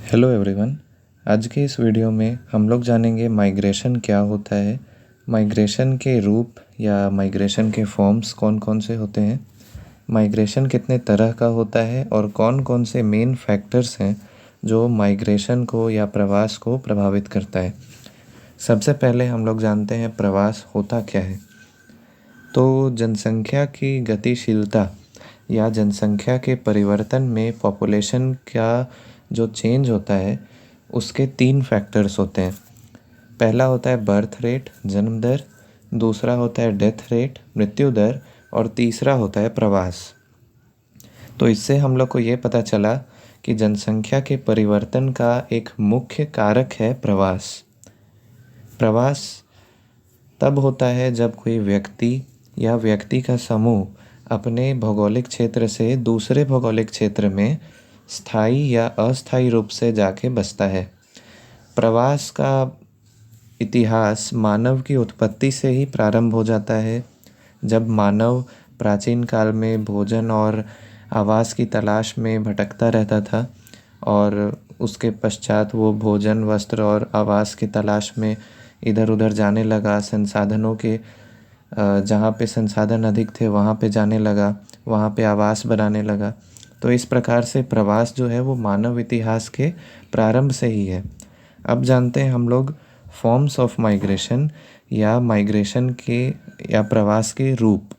Hello everyone. आज के इस वीडियो में हम लोग जानेंगे माइग्रेशन क्या होता है, माइग्रेशन के रूप या माइग्रेशन के फॉर्म्स कौन कौन से होते हैं, माइग्रेशन कितने तरह का होता है और कौन कौन से मेन फैक्टर्स हैं जो माइग्रेशन को या प्रवास को प्रभावित करता है। सबसे पहले हम लोग जानते हैं प्रवास होता क्या है। तो जनसंख्या की गतिशीलता या जनसंख्या के परिवर्तन में पॉपुलेशन का जो चेंज होता है उसके 3 फैक्टर्स होते हैं। पहला होता है बर्थ रेट, जन्म दर, दूसरा होता है डेथ रेट, मृत्यु दर, और तीसरा होता है प्रवास। तो इससे हम लोग को ये पता चला कि जनसंख्या के परिवर्तन का एक मुख्य कारक है प्रवास। प्रवास तब होता है जब कोई व्यक्ति या व्यक्ति का समूह अपने भौगोलिक क्षेत्र से दूसरे भौगोलिक क्षेत्र में स्थायी या अस्थायी रूप से जाके बसता है। प्रवास का इतिहास मानव की उत्पत्ति से ही प्रारंभ हो जाता है, जब मानव प्राचीन काल में भोजन और आवास की तलाश में भटकता रहता था और उसके पश्चात वो भोजन, वस्त्र और आवास की तलाश में इधर उधर जाने लगा। संसाधनों के जहाँ पे संसाधन अधिक थे वहाँ पे जाने लगा, वहाँ पे आवास बनाने लगा। तो इस प्रकार से प्रवास जो है वो मानव इतिहास के प्रारंभ से ही है। अब जानते हैं हम लोग फॉर्म्स ऑफ माइग्रेशन या माइग्रेशन के या प्रवास के रूप।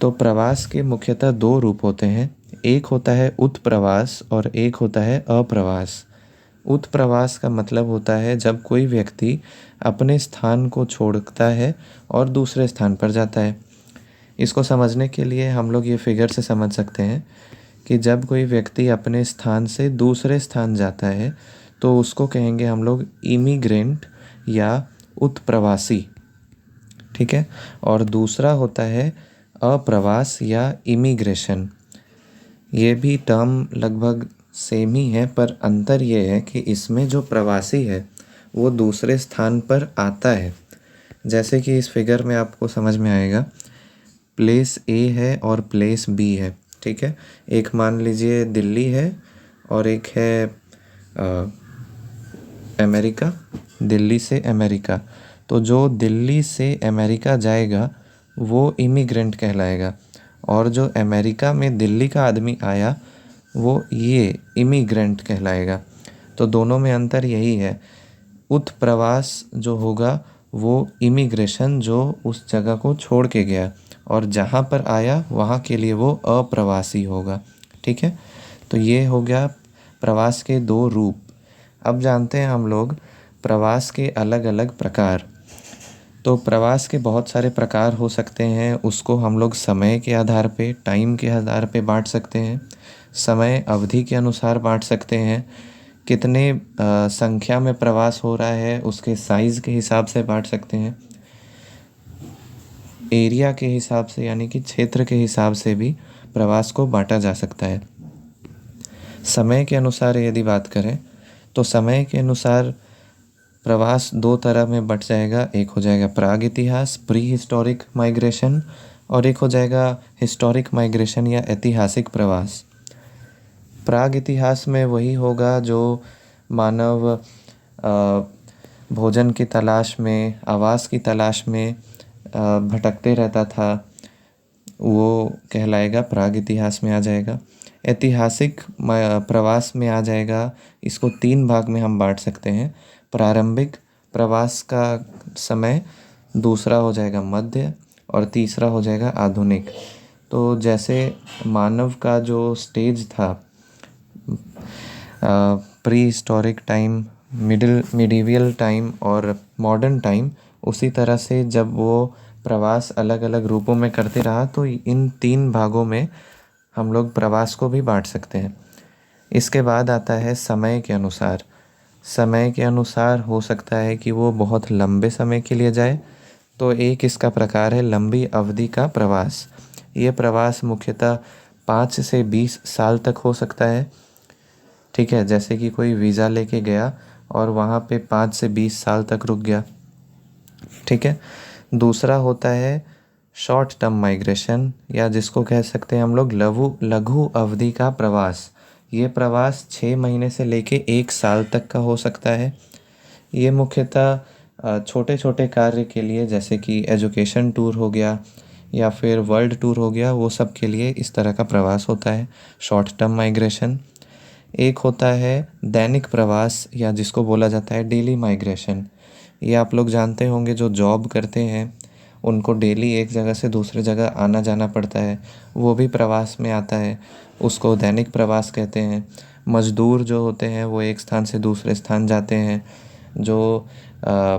तो प्रवास के मुख्यतः 2 रूप होते हैं, एक होता है उत्प्रवास और एक होता है अप्रवास। उत्प्रवास का मतलब होता है जब कोई व्यक्ति अपने स्थान को छोड़ता है और दूसरे स्थान पर जाता है। इसको समझने के लिए हम लोग ये फिगर से समझ सकते हैं कि जब कोई व्यक्ति अपने स्थान से दूसरे स्थान जाता है तो उसको कहेंगे हम लोग इमिग्रेंट या उत्प्रवासी, ठीक है। और दूसरा होता है अप्रवास या इमिग्रेशन। ये भी टर्म लगभग सेम ही है, पर अंतर ये है कि इसमें जो प्रवासी है वो दूसरे स्थान पर आता है। जैसे कि इस फिगर में आपको समझ में आएगा, प्लेस ए है और प्लेस बी है, ठीक है। एक मान लीजिए दिल्ली है और एक है अमेरिका, दिल्ली से अमेरिका। तो जो दिल्ली से अमेरिका जाएगा वो इमिग्रेंट कहलाएगा, और जो अमेरिका में दिल्ली का आदमी आया वो ये इमिग्रेंट कहलाएगा। तो दोनों में अंतर यही है, उत्प्रवास जो होगा वो इमिग्रेशन जो उस जगह को छोड़ के गया, और जहाँ पर आया वहाँ के लिए वो अप्रवासी होगा, ठीक है। तो ये हो गया प्रवास के 2 रूप। अब जानते हैं हम लोग प्रवास के अलग अलग प्रकार। तो प्रवास के बहुत सारे प्रकार हो सकते हैं, उसको हम लोग समय के आधार पे, टाइम के आधार पे बांट सकते हैं, समय अवधि के अनुसार बांट सकते हैं, कितने संख्या में प्रवास हो रहा है उसके साइज़ के हिसाब से बांट सकते हैं, एरिया के हिसाब से यानी कि क्षेत्र के हिसाब से भी प्रवास को बांटा जा सकता है। समय के अनुसार यदि बात करें तो समय के अनुसार प्रवास 2 तरह में बट जाएगा। एक हो जाएगा प्राग इतिहास, प्री हिस्टोरिक माइग्रेशन, और एक हो जाएगा हिस्टोरिक माइग्रेशन या ऐतिहासिक प्रवास। प्राग इतिहास में वही होगा जो मानव भोजन की तलाश में, आवास की तलाश में भटकते रहता था, वो कहलाएगा प्राग इतिहास में आ जाएगा। ऐतिहासिक प्रवास में आ जाएगा। इसको 3 भाग में हम बांट सकते हैं। प्रारंभिक प्रवास का समय, दूसरा हो जाएगा मध्य, और तीसरा हो जाएगा आधुनिक। तो जैसे मानव का जो स्टेज था pre historic time, medieval time और मॉडर्न टाइम, उसी तरह से जब वो प्रवास अलग अलग रूपों में करते रहा तो इन 3 भागों में हम लोग प्रवास को भी बांट सकते हैं। इसके बाद आता है समय के अनुसार। समय के अनुसार हो सकता है कि वो बहुत लंबे समय के लिए जाए। तो एक इसका प्रकार है लंबी अवधि का प्रवास। ये प्रवास मुख्यतः 5 से 20 साल तक हो सकता है, ठीक है। जैसे कि कोई वीज़ा लेके गया और वहाँ पे 5 से 20 साल तक रुक गया, ठीक है। दूसरा होता है शॉर्ट टर्म माइग्रेशन, या जिसको कह सकते हैं हम लोग लघु अवधि का प्रवास। ये प्रवास 6 महीने से लेके 1 साल तक का हो सकता है। ये मुख्यतः छोटे छोटे कार्य के लिए, जैसे कि एजुकेशन टूर हो गया या फिर वर्ल्ड टूर हो गया, वो सब के लिए इस तरह का प्रवास होता है, शॉर्ट टर्म माइग्रेशन। एक होता है दैनिक प्रवास, या जिसको बोला जाता है डेली माइग्रेशन। ये आप लोग जानते होंगे, जो जॉब करते हैं उनको डेली एक जगह से दूसरे जगह आना जाना पड़ता है, वो भी प्रवास में आता है, उसको दैनिक प्रवास कहते हैं। मज़दूर जो होते हैं वो एक स्थान से दूसरे स्थान जाते हैं। जो अ,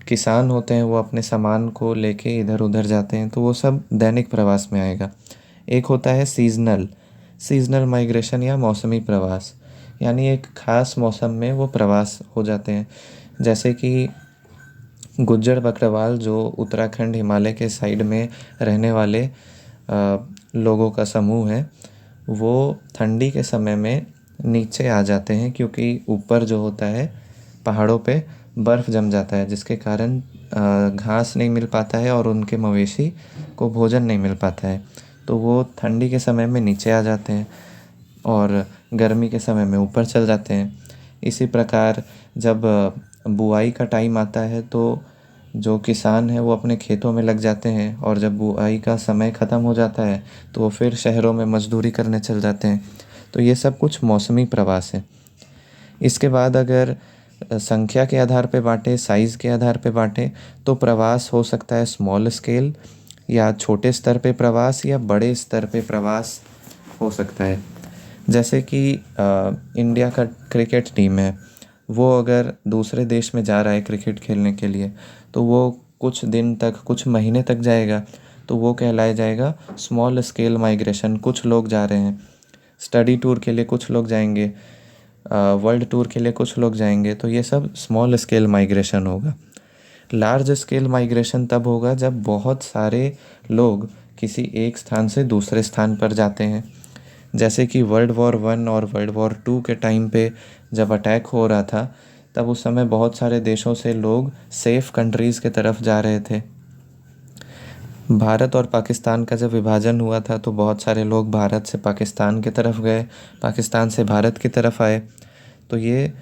किसान होते हैं वो अपने सामान को लेके इधर उधर जाते हैं, तो वो सब दैनिक प्रवास में आएगा। एक होता है सीज़नल सीज़नल माइग्रेशन या मौसमी प्रवास, यानी एक ख़ास मौसम में वो प्रवास हो जाते हैं। जैसे कि गुज्जर बकरवाल, जो उत्तराखंड हिमालय के साइड में रहने वाले लोगों का समूह है, वो ठंडी के समय में नीचे आ जाते हैं, क्योंकि ऊपर जो होता है पहाड़ों पे बर्फ़ जम जाता है, जिसके कारण घास नहीं मिल पाता है और उनके मवेशी को भोजन नहीं मिल पाता है। तो वो ठंडी के समय में नीचे आ जाते हैं और गर्मी के समय में ऊपर चल जाते हैं। इसी प्रकार जब बुआई का टाइम आता है तो जो किसान है वो अपने खेतों में लग जाते हैं, और जब बुआई का समय ख़त्म हो जाता है तो वो फिर शहरों में मज़दूरी करने चल जाते हैं। तो ये सब कुछ मौसमी प्रवास है। इसके बाद अगर संख्या के आधार पे बाँटें, साइज़ के आधार पे बाँटें, तो प्रवास हो सकता है स्मॉल स्केल, या छोटे स्तर पे प्रवास, या बड़े स्तर पे प्रवास हो सकता है। जैसे कि इंडिया का क्रिकेट टीम है, वो अगर दूसरे देश में जा रहा है क्रिकेट खेलने के लिए, तो वो कुछ दिन तक, कुछ महीने तक जाएगा, तो वो कहलाया जाएगा स्मॉल स्केल माइग्रेशन। कुछ लोग जा रहे हैं स्टडी टूर के लिए, कुछ लोग जाएंगे वर्ल्ड टूर के लिए, कुछ लोग जाएंगे, तो ये सब स्मॉल स्केल माइग्रेशन होगा। लार्ज स्केल माइग्रेशन तब होगा जब बहुत सारे लोग किसी एक स्थान से दूसरे स्थान पर जाते हैं। जैसे कि वर्ल्ड वॉर 1 और वर्ल्ड वॉर 2 के टाइम पे जब अटैक हो रहा था, तब उस समय बहुत सारे देशों से लोग सेफ़ कंट्रीज़ के तरफ जा रहे थे। भारत और पाकिस्तान का जब विभाजन हुआ था तो बहुत सारे लोग भारत से पाकिस्तान की तरफ गए, पाकिस्तान से भारत की तरफ आए। तो ये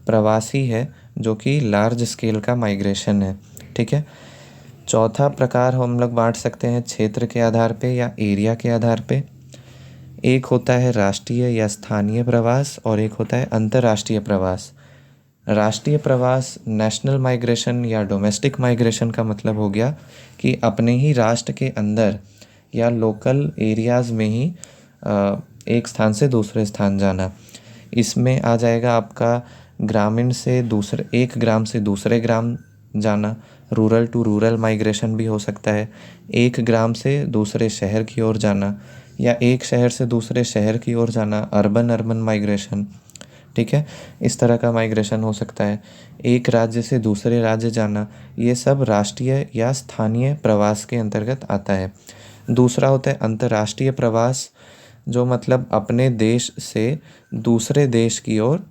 प्रवासी है, जो कि लार्ज स्केल का माइग्रेशन है। ठीक है। चौथा प्रकार हम लोग बांट सकते हैं क्षेत्र के आधार पे या एरिया के आधार पे। एक होता है राष्ट्रीय या स्थानीय प्रवास, और एक होता है अंतर्राष्ट्रीय प्रवास। राष्ट्रीय प्रवास, नेशनल माइग्रेशन या डोमेस्टिक माइग्रेशन का मतलब हो गया कि अपने ही राष्ट्र के अंदर या लोकल एरियाज़ में ही एक स्थान से दूसरे स्थान जाना। इसमें आ जाएगा आपका ग्रामीण से दूसरे, एक ग्राम से दूसरे ग्राम जाना, रूरल टू रूरल माइग्रेशन भी हो सकता है, एक ग्राम से दूसरे शहर की ओर जाना, या एक शहर से दूसरे शहर की ओर जाना, अर्बन अर्बन माइग्रेशन। ठीक है, इस तरह का माइग्रेशन हो सकता है। एक राज्य से दूसरे राज्य जाना, ये सब राष्ट्रीय या स्थानीय प्रवास के अंतर्गत आता है। दूसरा होता है अंतर्राष्ट्रीय प्रवास, जो मतलब अपने देश से दूसरे देश की ओर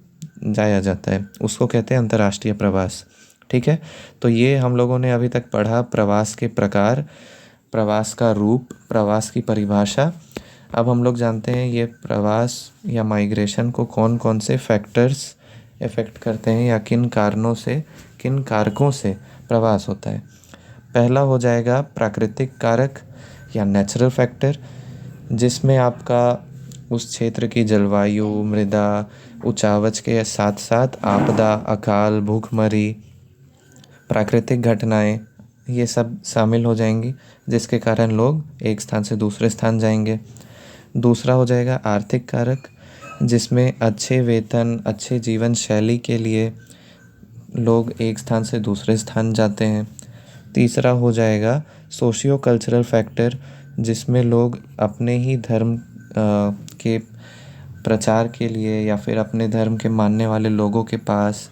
जाया जाता है, उसको कहते हैं अंतर्राष्ट्रीय प्रवास। ठीक है, तो ये हम लोगों ने अभी तक पढ़ा प्रवास के प्रकार, प्रवास का रूप, प्रवास की परिभाषा। अब हम लोग जानते हैं ये प्रवास या माइग्रेशन को कौन कौन से फैक्टर्स इफ़ेक्ट करते हैं, या किन कारणों से, किन कारकों से प्रवास होता है। पहला हो जाएगा प्राकृतिक कारक या नेचुरल फैक्टर, जिसमें आपका उस क्षेत्र की जलवायु, मृदा, उचावच के साथ साथ आपदा, अकाल, भूखमरी, प्राकृतिक घटनाएं, ये सब शामिल हो जाएंगी, जिसके कारण लोग एक स्थान से दूसरे स्थान जाएंगे। दूसरा हो जाएगा आर्थिक कारक, जिसमें अच्छे वेतन, अच्छे जीवन शैली के लिए लोग एक स्थान से दूसरे स्थान जाते हैं। तीसरा हो जाएगा सोशियो कल्चरल फैक्टर, जिसमें लोग अपने ही धर्म के प्रचार के लिए, या फिर अपने धर्म के मानने वाले लोगों के पास,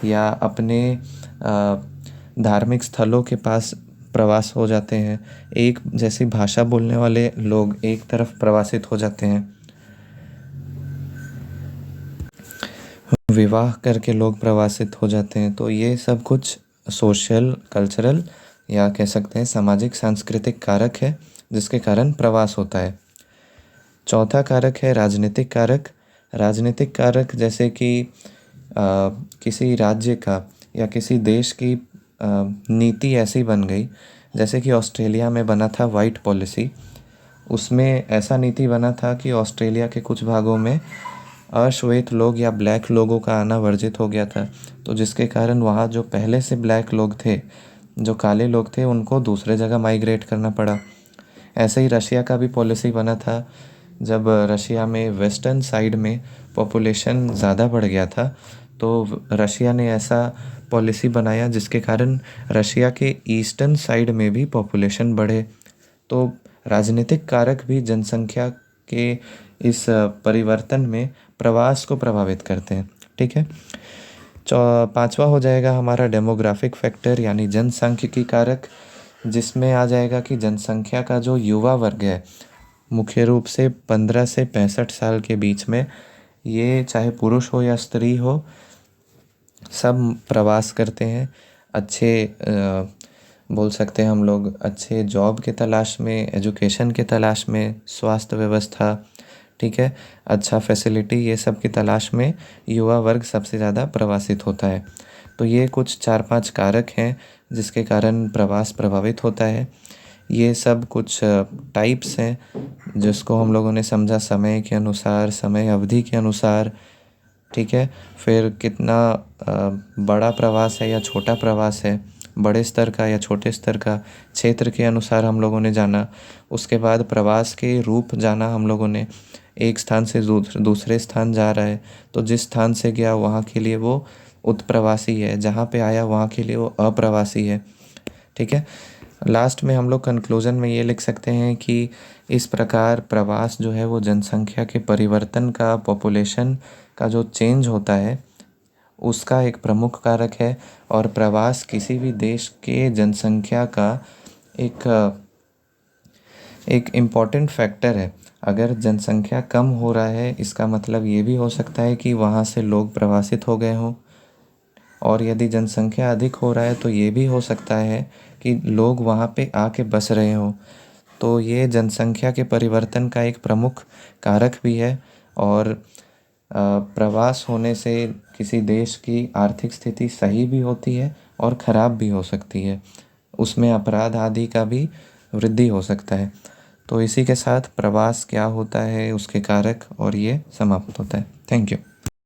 या अपने धार्मिक स्थलों के पास प्रवास हो जाते हैं। एक जैसी भाषा बोलने वाले लोग एक तरफ प्रवासित हो जाते हैं। विवाह करके लोग प्रवासित हो जाते हैं। तो ये सब कुछ सोशल कल्चरल या कह सकते हैं सामाजिक सांस्कृतिक कारक है, जिसके कारण प्रवास होता है। चौथा कारक है राजनीतिक कारक। राजनीतिक कारक जैसे कि किसी राज्य का या किसी देश की नीति ऐसी बन गई, जैसे कि ऑस्ट्रेलिया में बना था वाइट पॉलिसी। उसमें ऐसा नीति बना था कि ऑस्ट्रेलिया के कुछ भागों में अश्वेत लोग या ब्लैक लोगों का आना वर्जित हो गया था, तो जिसके कारण वहाँ जो पहले से ब्लैक लोग थे, जो काले लोग थे, उनको दूसरे जगह माइग्रेट करना पड़ा। ऐसे ही रशिया का भी पॉलिसी बना था। जब रशिया में वेस्टर्न साइड में पॉपुलेशन ज़्यादा बढ़ गया था, तो रशिया ने ऐसा पॉलिसी बनाया जिसके कारण रशिया के ईस्टर्न साइड में भी पॉपुलेशन बढ़े। तो राजनीतिक कारक भी जनसंख्या के इस परिवर्तन में प्रवास को प्रभावित करते हैं। ठीक है। पांचवा हो जाएगा हमारा डेमोग्राफिक फैक्टर यानी जनसांख्यिकी कारक, जिसमें आ जाएगा कि जनसंख्या का जो युवा वर्ग है, मुख्य रूप से 15 से 65 साल के बीच में, ये चाहे पुरुष हो या स्त्री हो, सब प्रवास करते हैं। अच्छे बोल सकते हैं हम लोग अच्छे जॉब के तलाश में, एजुकेशन के तलाश में, स्वास्थ्य व्यवस्था, ठीक है, अच्छा फैसिलिटी, ये सब की तलाश में युवा वर्ग सबसे ज़्यादा प्रवासित होता है। तो ये कुछ 4-5 कारक हैं जिसके कारण प्रवास प्रभावित होता है। ये सब कुछ टाइप्स हैं जिसको हम लोगों ने समझा समय के अनुसार, समय अवधि के अनुसार। ठीक है। फिर कितना बड़ा प्रवास है या छोटा प्रवास है, बड़े स्तर का या छोटे स्तर का, क्षेत्र के अनुसार हम लोगों ने जाना। उसके बाद प्रवास के रूप जाना हम लोगों ने, एक स्थान से दूसरे स्थान जा रहा है तो जिस स्थान से गया वहाँ के लिए वो उत्प्रवासी है, जहाँ पे आया वहाँ के लिए वो अप्रवासी है। ठीक है। लास्ट में हम लोग कंक्लूजन में ये लिख सकते हैं कि इस प्रकार प्रवास जो है वो जनसंख्या के परिवर्तन का, पॉपुलेशन का जो चेंज होता है उसका एक प्रमुख कारक है। और प्रवास किसी भी देश के जनसंख्या का एक इम्पॉर्टेंट फैक्टर है। अगर जनसंख्या कम हो रहा है, इसका मतलब ये भी हो सकता है कि वहाँ से लोग प्रवासित हो गए हों, और यदि जनसंख्या अधिक हो रहा है तो ये भी हो सकता है कि लोग वहाँ पे आके बस रहे हों। तो ये जनसंख्या के परिवर्तन का एक प्रमुख कारक भी है। और प्रवास होने से किसी देश की आर्थिक स्थिति सही भी होती है और ख़राब भी हो सकती है, उसमें अपराध आदि का भी वृद्धि हो सकता है। तो इसी के साथ प्रवास क्या होता है, उसके कारक, और ये समाप्त होता है। Thank you.